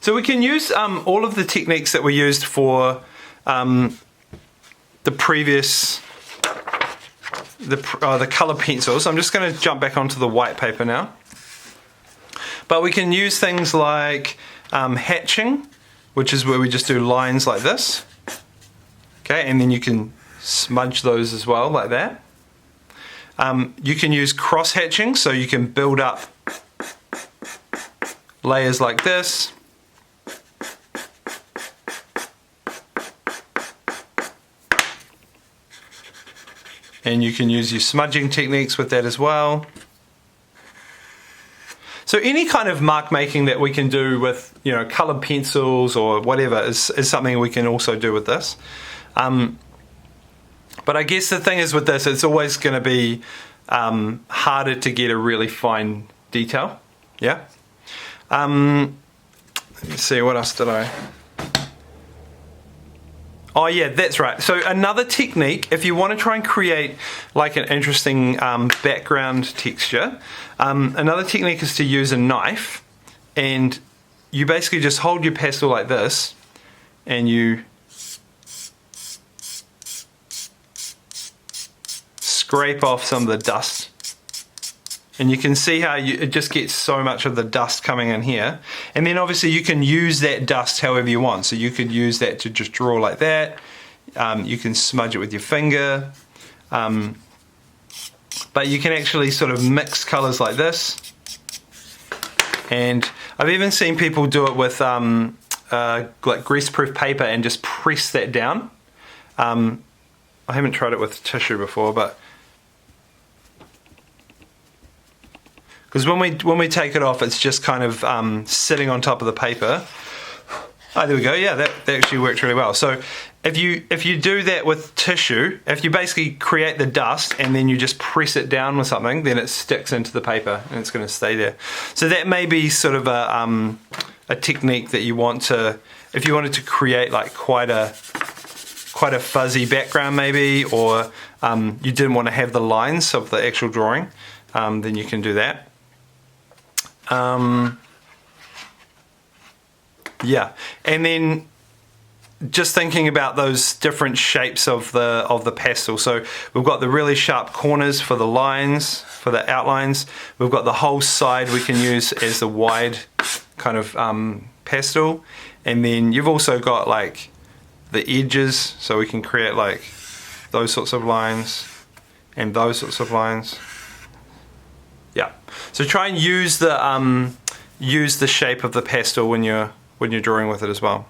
So we can use all of the techniques that we used for the previous, the colour pencils. I'm just going to jump back onto the white paper now. But we can use things like hatching, which is where we just do lines like this. Okay, and then you can smudge those as well, like that. You can use cross hatching, so you can build up layers like this. And you can use your smudging techniques with that as well. So any kind of mark making that we can do with, you know, coloured pencils or whatever is something we can also do with this. But I guess the thing is with this, it's always going to be harder to get a really fine detail. Yeah. Let me see, what else did I... Oh yeah, that's right. So another technique, if you want to try and create like an interesting background texture, another technique is to use a knife, and you basically just hold your pastel like this, and you scrape off some of the dust. And you can see how it just gets so much of the dust coming in here. And then obviously you can use that dust however you want. So you could use that to just draw like that. You can smudge it with your finger. But you can actually sort of mix colours like this. And I've even seen people do it with like greaseproof paper and just press that down. I haven't tried it with tissue before, but because when we take it off, it's just kind of sitting on top of the paper. Oh, there we go. Yeah, that actually worked really well. So if you do that with tissue, if you basically create the dust and then you just press it down with something, then it sticks into the paper and it's going to stay there. So that may be sort of a technique that you want to, if you wanted to create like quite a fuzzy background maybe, or you didn't want to have the lines of the actual drawing, then you can do that. Yeah, and then just thinking about those different shapes of the pastel. So we've got the really sharp corners for the lines, for the outlines. We've got the whole side we can use as the wide kind of pastel, and then you've also got like the edges, so we can create like those sorts of lines and those sorts of lines. Yeah, so try and use the shape of the pastel when you're drawing with it as well.